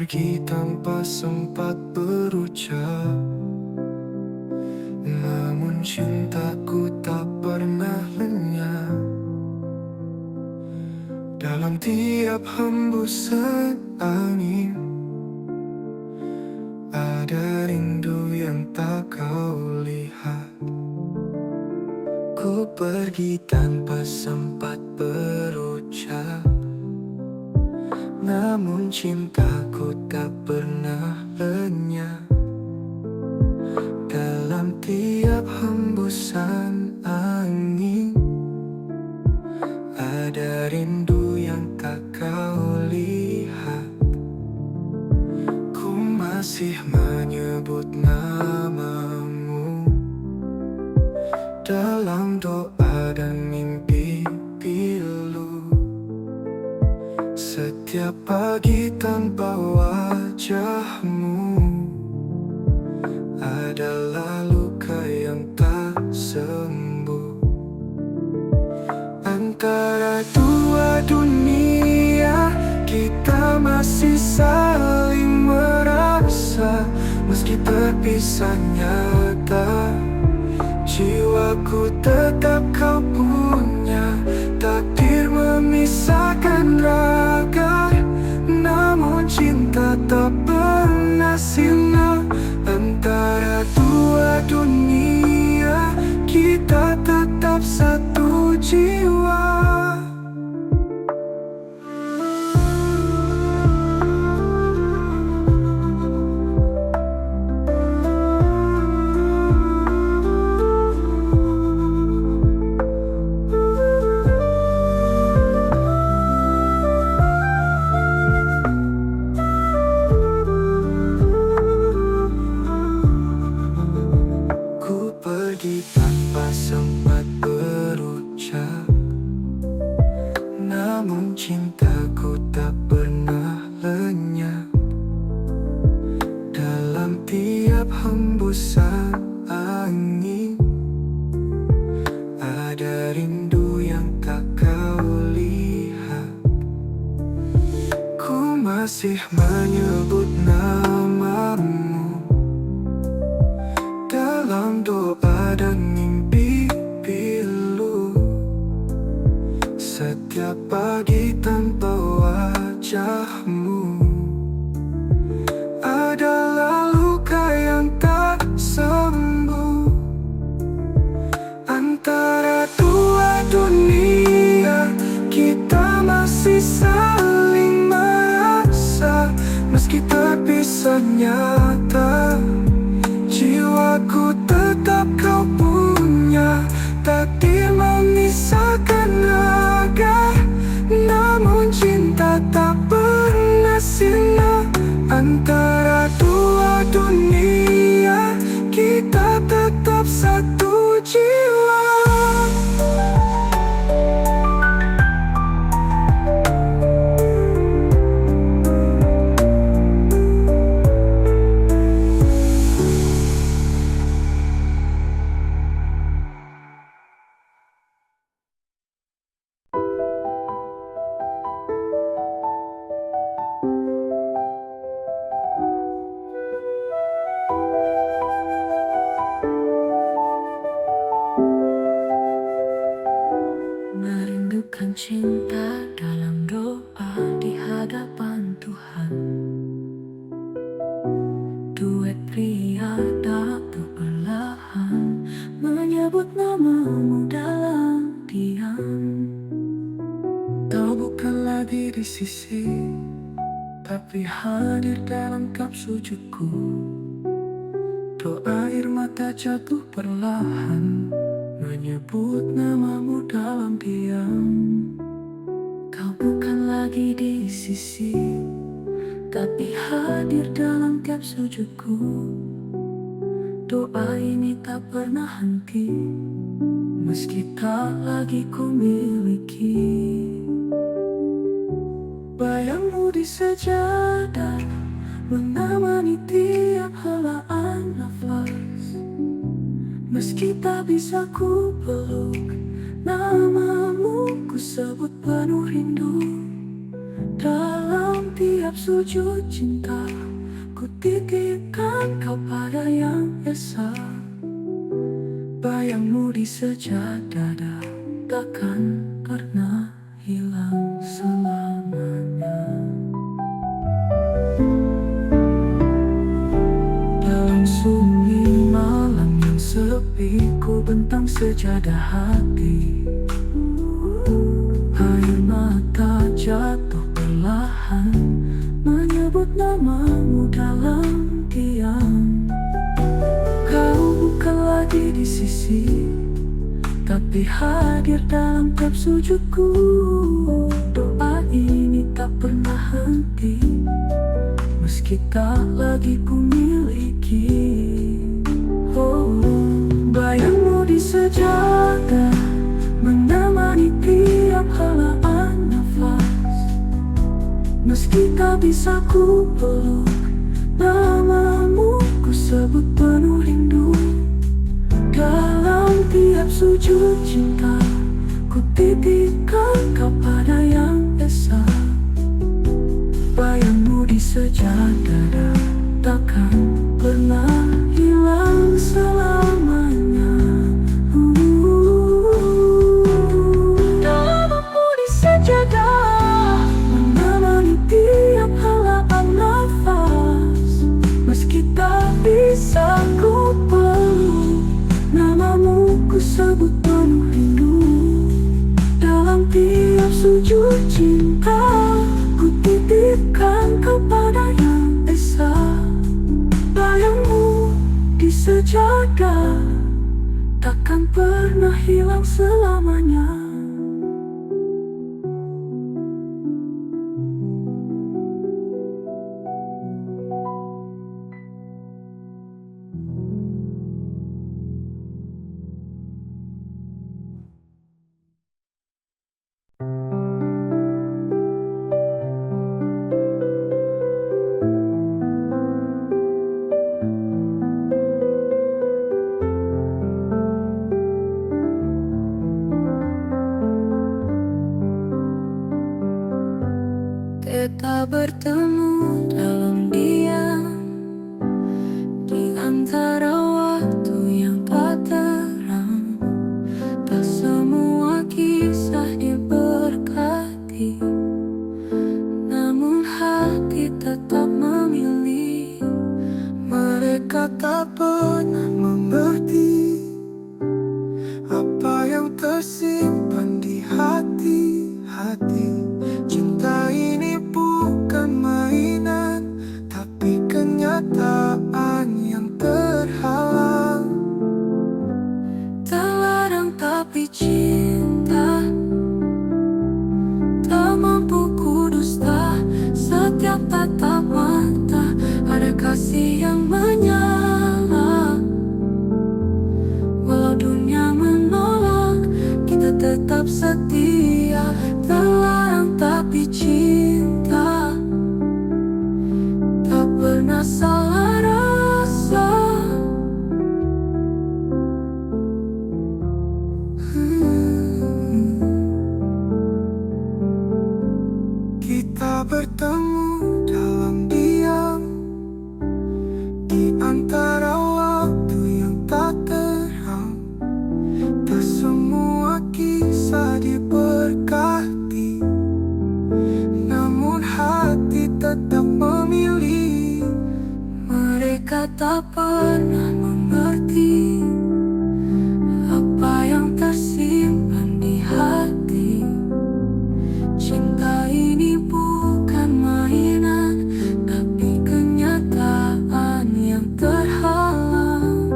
pergi tanpa sempat berucap, namun cintaku tak pernah lenyap. Dalam tiap hembusan angin, ada rindu yang tak kau lihat. Ku pergi tanpa sempat berucap, namun cintaku tak pernah lenyap. Dalam tiap hembusan angin, ada rindu yang tak kau lihat. Ku masih menyebut namamu dalam doa dan mimpi pilu. Setiap pagi tanpa wajahmu adalah luka yang tak sembuh. Antara dua dunia, kita masih saling merasa. Meski terpisah nyata, jiwaku tetap kau punya. Takdir memisahkan raga, namun cinta tak pernah sirna. Antara dua dunia, kita tetap satu jiwa. Pergi tanpa sempat berucap, namun cintaku tak pernah lenyap. Dalam tiap hembusan angin, ada rindu yang tak kau lihat. Ku masih menyebut namamu dalam doa dan mimpi pilu. Setiap pagi tanpa wajahmu adalah luka yang tak sembuh. Antara dua dunia, kita masih saling merasa. Meski terpisah nyata, jiwaku tetap kau punya. Takdir memisahkan raga, namun cinta tak pernah sirna. Antara dua dunia, kita tetap satu jiwa. Merindukan cinta dalam doa di hadapan Tuhan. Duet pria tak perlahan menyebut namamu dalam diam. Kau bukan lagi di sisi, tapi hadir dalam kap sujudku. Doa air mata jatuh perlahan menyebut namamu dalam diam. Kau bukan lagi di sisi, tapi hadir dalam kap sujudku. Doa ini tak pernah henti, meski tak lagi ku miliki. Bayangmu di sejadah menemani tiap helaan nafas. Meski tak bisa ku peluk, namamu ku sebut penuh rindu. Dalam tiap tiap sujud cinta, ku titipkan kau pada yang esa. Bayangmu di sejak dada, takkan pernah hilang selamanya. Dalam sunyi malam yang sepi, ku bentang sejadah hati. Air mata jatuh perlahan, menyebut namamu dalam diam. Kau bukan lagi di sisi, tapi hadir dalam tiap sujudku. Doa ini tak pernah henti, meski tak lagi ku miliki. Oh, bayangmu di sejadah, menemani tiap helaan nafas. Meski tak bisa ku peluk, namamu ku sebut penuh rindu. Dalam tiap sujud cinta, ku titipkan kau pada yang esa. Bayangmu di sejak dada, takkan pernah hilang selamanya. Dalammu di sejadah, menemani tiap helaan nafas. Meski tak bisa ku peluk, namamu ku sebut penuh rindu. Dalam tiap sujud cinta, ku titipkan kau pada yang esa. Bayangmu di sejadah, takkan pernah hilang selamanya. Kita bertemu dalam diam, di antara waktu yang tak terang. Tak semua kisah diberkati, namun hati tetap memilih. Mereka tak pernah mengerti apa yang tersimpan di hati-hati. Cinta ini bukan mainan, tapi kenyataan yang terhalang. Terlarang tapi cinta, tak mampu ku dusta. Setiap tatap mata ada kasih yang menyala. Walau dunia menolak, kita tetap setia. Terlarang tapi cinta, tak pernah salah rasa. Kita bertemu dalam diam, di antara waktu yang tak terang. Tak semua kisah diberkati, namun hati tetap memilih. Mereka tak pernah mengerti apa yang tersimpan di hati. Cinta ini bukan mainan, tapi kenyataan yang terhalang.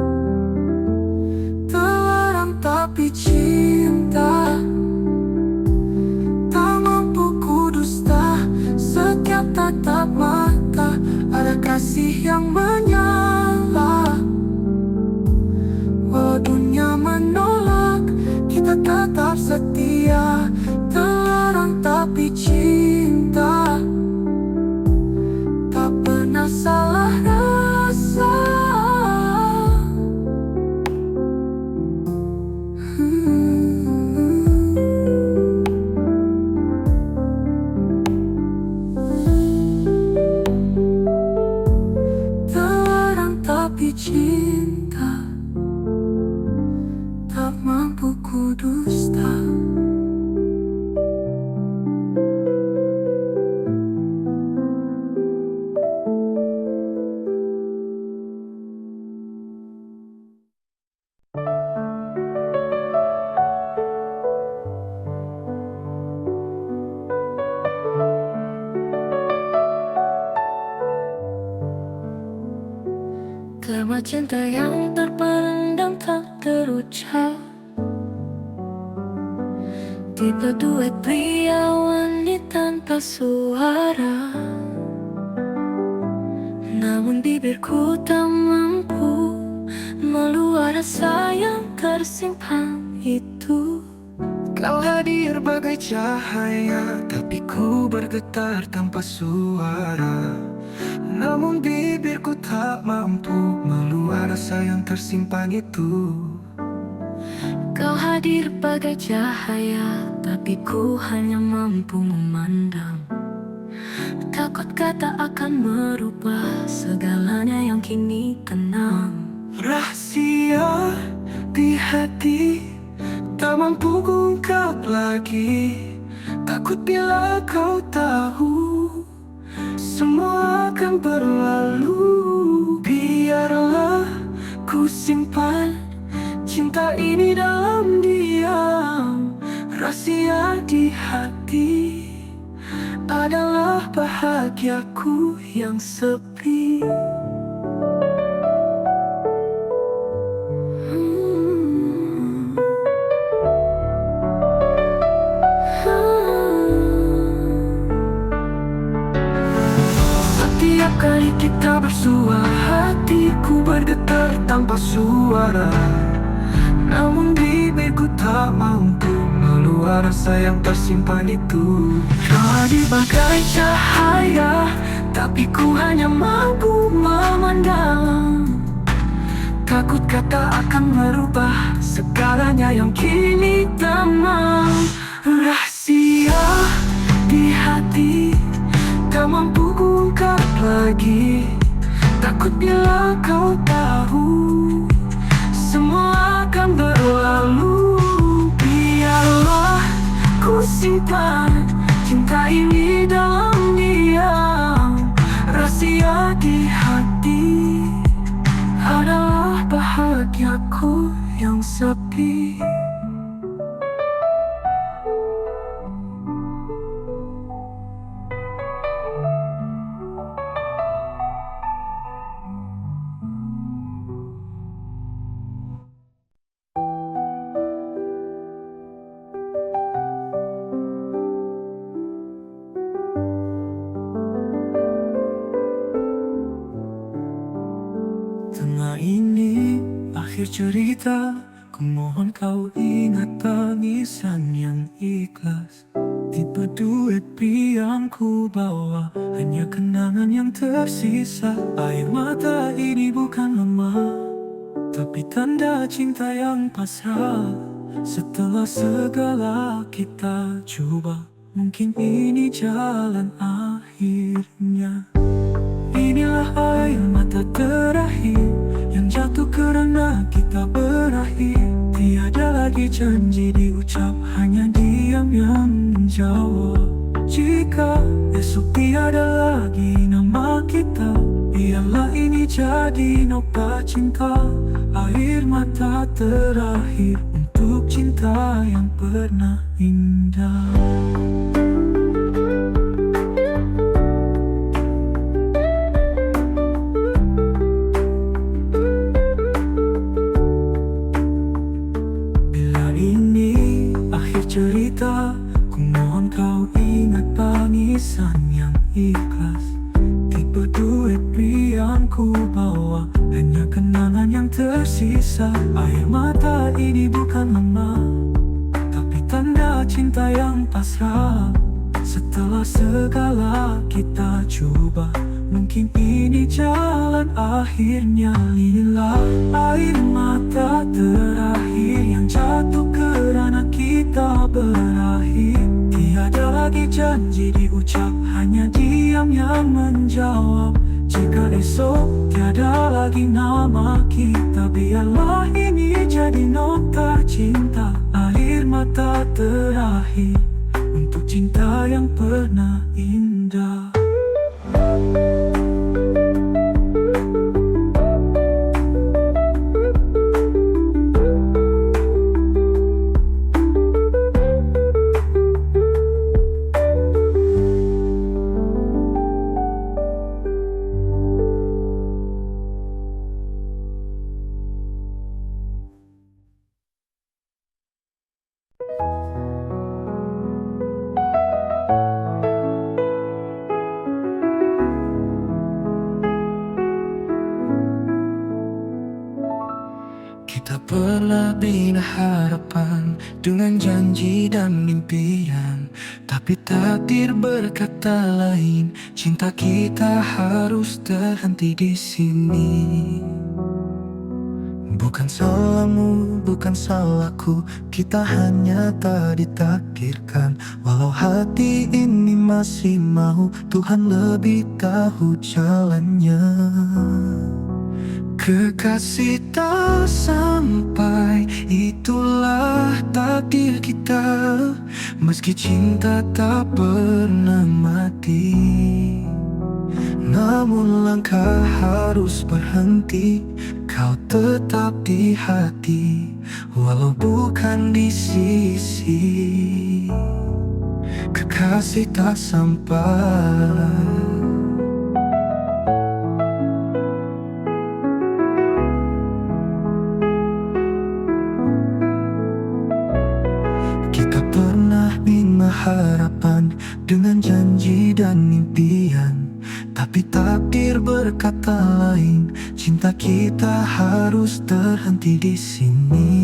Terlarang tapi cinta, tak mampu ku dusta. Setiap tatap mata ada kasih yang menyala. cinta yang terpendam tak terucap. Tipe duet pria wanita tanpa suara, namun bibirku tak mampu meluap rasa yang tersimpan itu. Kau hadir bagai cahaya, tapi ku bergetar tanpa suara. Namun bibirku tak mampu meluap rasa yang tersimpan itu. Kau hadir bagai cahaya, tapi ku hanya mampu memandang. Takut kata akan merubah segalanya yang kini tenang. Rahasia di hati tak mampu kuungkap lagi. Takut bila kau tahu semua akan berlalu. Biarlah ku simpan cinta ini dalam diam. Rahasia di hati adalah bahagiaku yang sepi. Setiap kali kita bersua, hatiku bergetar tanpa suara. Namun bibirku tak mampu meluap rasa yang tersimpan itu. Kau hadir bagai cahaya, tapi ku hanya mampu memandang. Takut kata akan merubah segalanya yang kini tenang. Rahasia di hati tak mampu kuungkap lagi. Takut bila kau tahu semua akan berlalu. Biarlah ku simpan cinta ini dalam diam. Rahasia di hati adalah bahagiaku yang sepi. Tengah ini akhir cerita, ku mohon kau ingat tangisan yang ikhlas. Tipe duet pria yang ku bawa hanya kenangan yang tersisa. Air mata ini bukan lemah, tapi tanda cinta yang pasrah. Setelah segala kita coba, mungkin ini jalan akhirnya. Inilah air mata terakhir yang jatuh karena kita berakhir. Tiada lagi janji diucap, hanya diam yang menjawab. Jika esok tiada lagi nama kita, biarlah ini jadi noktah cinta. Air mata terakhir untuk cinta yang pernah indah. Cerita, ku mohon kau ingat tangisan yang ikhlas. Tipe duet pria yang ku bawa hanya kenangan yang tersisa. Air mata ini bukan lemah, tapi tanda cinta yang pasrah. Setelah segala kita coba, mungkin ini jalan akhirnya. Inilah air mata terakhir yang jatuh karena kita berakhir. Tiada lagi janji diucap, hanya diam yang menjawab. Jika esok tiada lagi nama kita, biarlah ini jadi nokta cinta. Air mata terakhir untuk cinta yang pernah indah. Kita pernah bina harapan dengan janji dan impian, tapi takdir berkata lain. Cinta kita harus terhenti di sini. Bukan salahmu, bukan salahku, kita hanya tak ditakdirkan. Walau hati ini masih mau, Tuhan lebih tahu jalannya. Kekasih tak sampai, itulah takdir kita. Meski cinta tak pernah mati, namun langkah harus berhenti. Kau tetap di hati, walau bukan di sisi. Kekasih tak sampai. Kita pernah bina harapan dengan janji dan impian, tapi takdir berkata lain. Cinta kita harus terhenti di sini.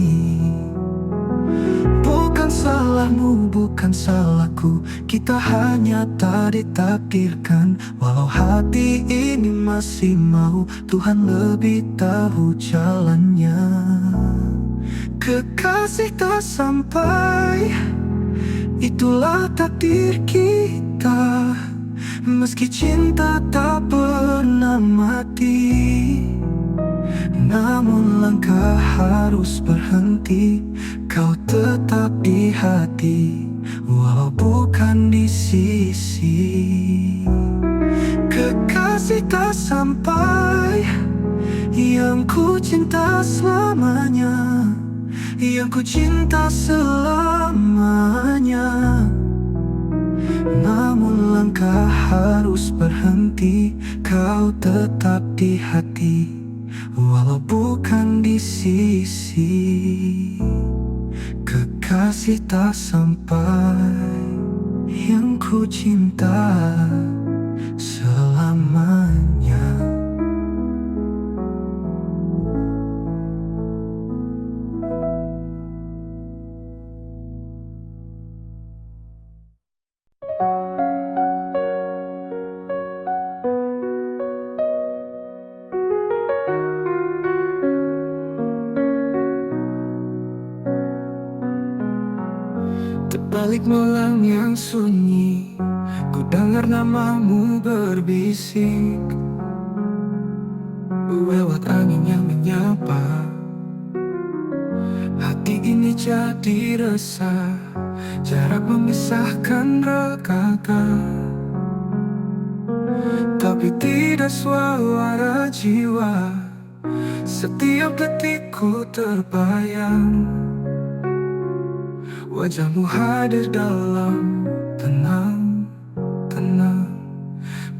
Bukan salahmu, bukan salahku, kita hanya tak ditakdirkan. Walau hati ini masih mau, Tuhan lebih tahu jalannya. Kekasih tak sampai, itulah takdir kita. Meski cinta tak pernah mati, namun langkah harus berhenti. Kau tetap di hati, walau bukan di sisi. Kekasih tak sampai, yang ku cinta selamanya, yang ku cinta selamanya. Namun langkah harus berhenti. Kau tetap di hati, walau bukan di sisi. Kekasih tak sampai, yang ku cinta selamanya. Terbalik malam yang sunyi, ku dengar namamu berbisik lewat angin yang menyapa. Hati ini jadi resah, jarak memisahkan ragaka. Tapi tidak suara jiwa, setiap detikku terbayang. Wajahmu hadir dalam tenang, tenang.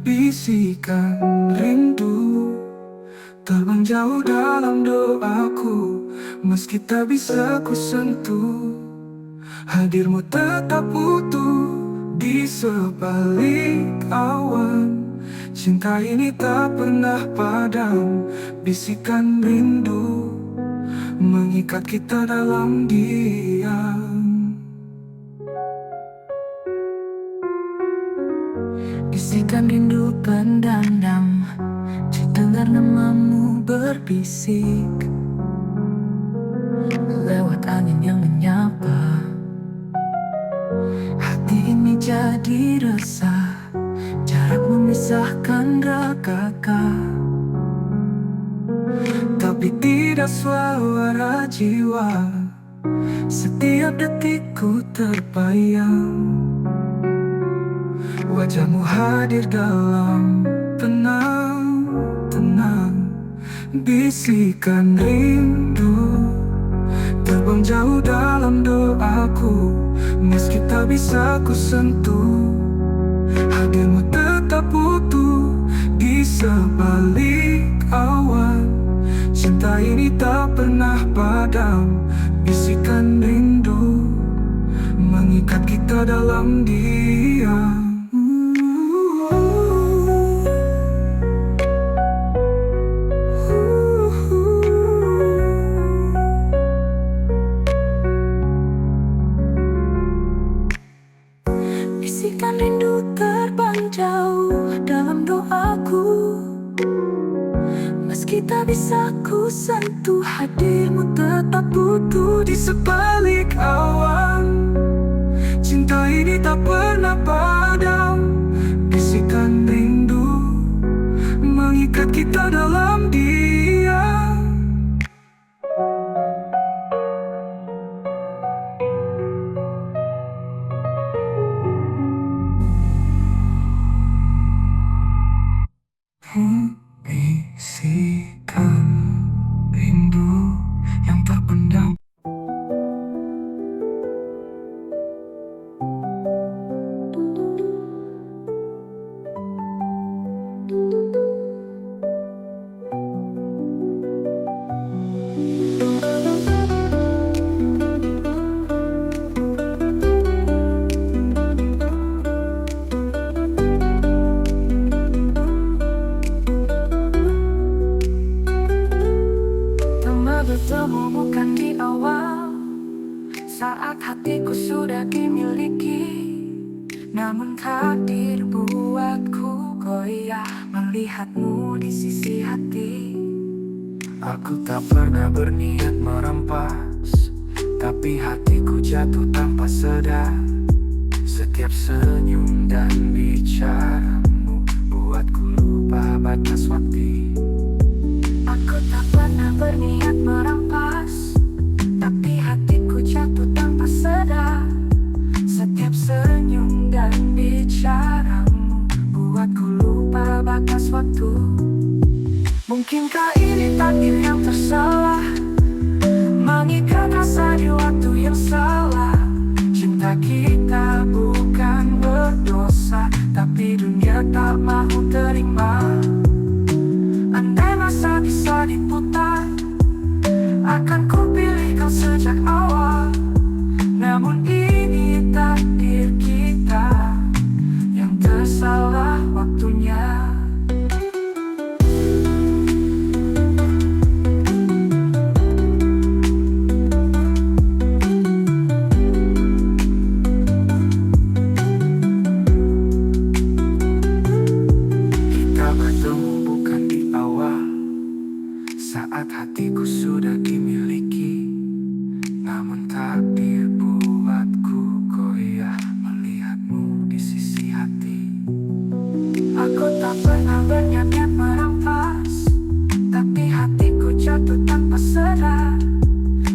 Bisikan rindu terbang jauh dalam doaku. Meski tak bisa ku sentuh, hadirmu tetap utuh di sebalik awan. Cinta ini tak pernah padam, bisikan rindu mengikat kita dalam diam. Bisikan rindu pendam, dengar namamu berbisik lewat angin yang menyapa. Hati ini jadi resah, jarak memisahkan ragaka. Tapi tidak suara jiwa, setiap detikku terbayang. Wajahmu hadir dalam tenang, tenang. Bisikan rindu terbang jauh dalam doaku. Meski tak bisa ku sentuh, hadirmu tetap utuh di sebalik awan. Cinta ini tak pernah padam, bisikan rindu mengikat kita dalam diam. sentuh hadirmu tetap butuh di sebalik awan. Cinta ini tak pernah padam, bisikan rindu mengikat kita dalam diam. Bisikan rindu yang terpendam. Bertemu bukan di awal, saat hatiku sudah dimiliki. Namun takdir buatku goyah melihatmu di sisi hati. Aku tak pernah berniat merampas, tapi hatiku jatuh tanpa sadar. Setiap senyum dan bicaramu buatku lupa batas waktu. Aku tak pernah berniat merampas, tapi hatiku jatuh tanpa sadar. Setiap senyum dan bicaramu buatku lupa batas waktu. Mungkinkah ini takdir yang tersalah, mengikat rasa di waktu yang salah. Cinta kita bukan berdosa, tapi dunia tak mau terima. Andai masa bisa diputar, akan ku pilih kau sejak awal. Namun ini takdir kita yang tersalah waktunya. Kita bertemu bukan di awal, saat hatiku sudah dimiliki. Namun takdir buatku goyah melihatmu di sisi hati. Aku tak pernah berniat merampas, tapi hatiku jatuh tanpa sadar.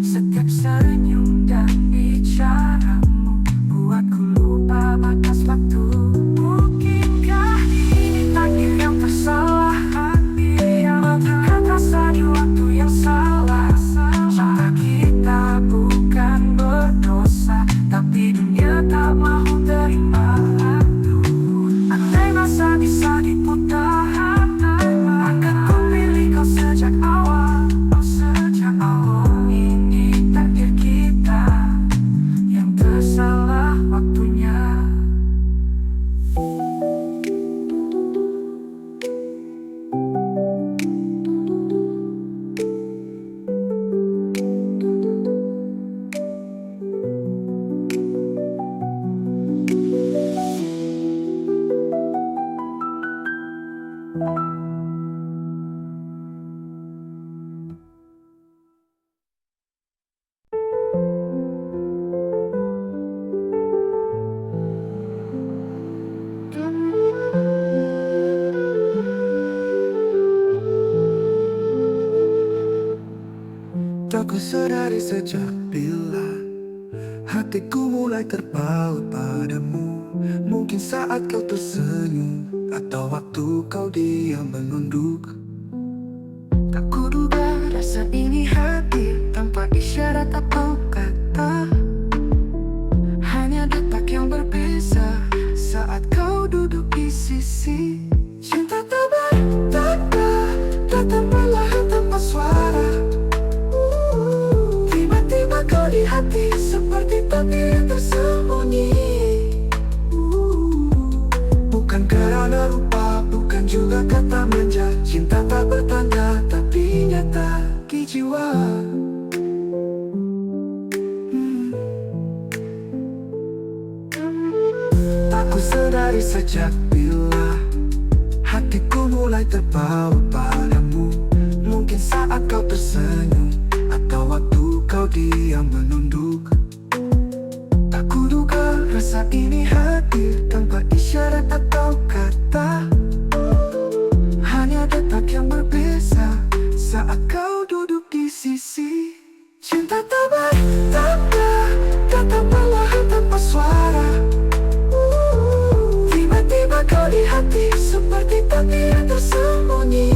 Setiap senyum dan bicaramu buatku lupa batas waktu. Mungkinkah ini takdir yang tersalah, yang mengikat rasa di waktu yang salah. Cinta kita bukan berdosa, tapi dunia tak mau terima. Andai masa bisa diputar, akan ku pilih kau sejak awal. Ini takdir kita yang tersalah waktunya. Tak ku sadari sejak bila hatiku mulai terpaut padamu. Mungkin saat kau tersenyum, atau waktu kau diam menunduk. Tak kuduga rasa ini hadir tanpa isyarat atau kata. Hanya detak yang berbeza saat kau duduk di sisi. Cinta tak bertanda, datang perlahan tanpa suara. Tiba-tiba kau di hati seperti takdir yang tersembunyi. Bukan karena rupa, bukan juga kata manja. Cinta tak bertanda, tapi nyata di jiwa. Tak ku sadari sejak bila hatiku mulai terpaut padamu. Mungkin saat saat kau tersenyum, atau waktu kau diam menunduk. Tak kuduga rasa ini hadir tanpa isyarat atau kata. Hanya detak yang berbeza saat kau duduk di sisi. Cinta tak bertanda, datang perlahan tanpa suara. Tiba-tiba kau di hati seperti tanda yang tersembunyi.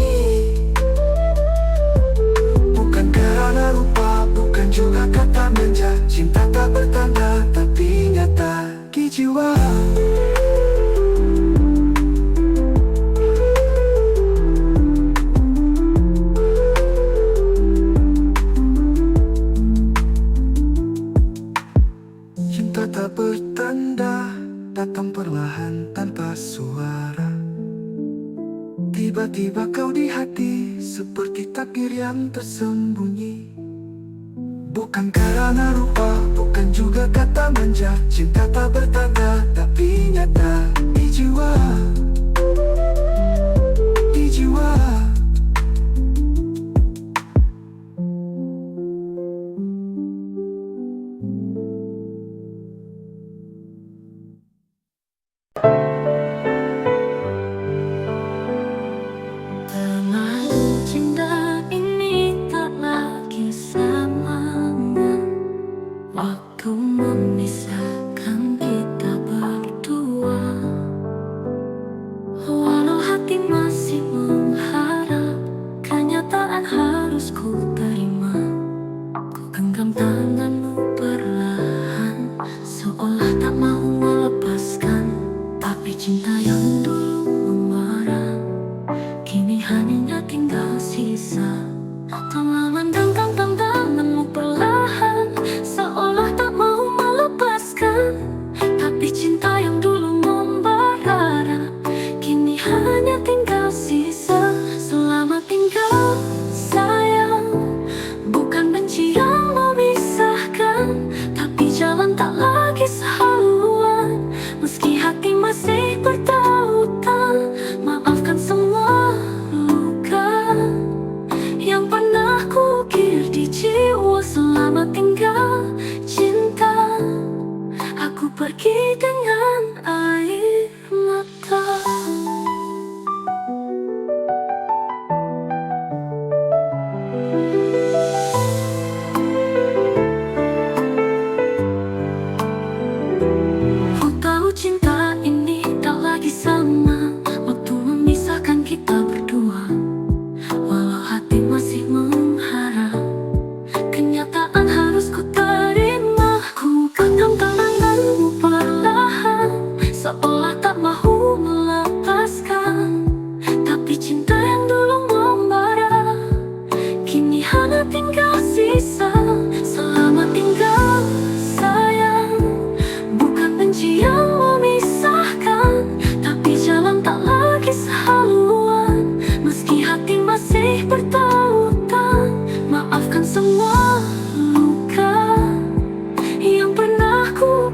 Bukan karena rupa, bukan juga kata manja. Cinta tak bertanda tapi nyata di jiwa. Cinta tak bertanda, datang perlahan tanpa suara. Tiba-tiba kau di hati seperti takdir yang tersembunyi. Bukan karena rupa, bukan juga kata manja. Cinta tak bertanda tapi nyata di jiwa. Di jiwa. Terlalu cinta ini tak lagi semangat. Waktu memisahkan kita berdua. Walau hati masih mengharap, kenyataan harus ku terima. Ku genggam tanganmu perlahan, seolah tak mau melepaskan. Tapi cinta yang dulu membara, kini hanya tinggal sisa. Telah mendengkam tanganmu perlahan, seolah tak mau melepaskan. Tapi cinta yang dulu membara, kini hanya tinggal sisa. Selamat tinggal sayang, bukan benci yang memisahkan. Tapi jalan tak lagi sehaluan, meski hati masih bertautan. Maafkan semua luka yang pernah kukir di jiwa. Selamat tinggal cinta, aku pergi dengan air mata. Ku tahu cinta ini tak lagi sama, waktu memisahkan kita berdua. Walau hati masih mengharap, kenyataan harus ku terima. Ku genggam tanganmu perlahan, seolah tak mahu melepaskan. Tapi cinta yang dulu membara, kini hanya tinggal sisa. Selamat tinggal sayang, bukan benci yang memisahkan. Tapi jalan tak lagi sehaluan, meski hati masih bertautan. Maafkan semua luka yang pernah ku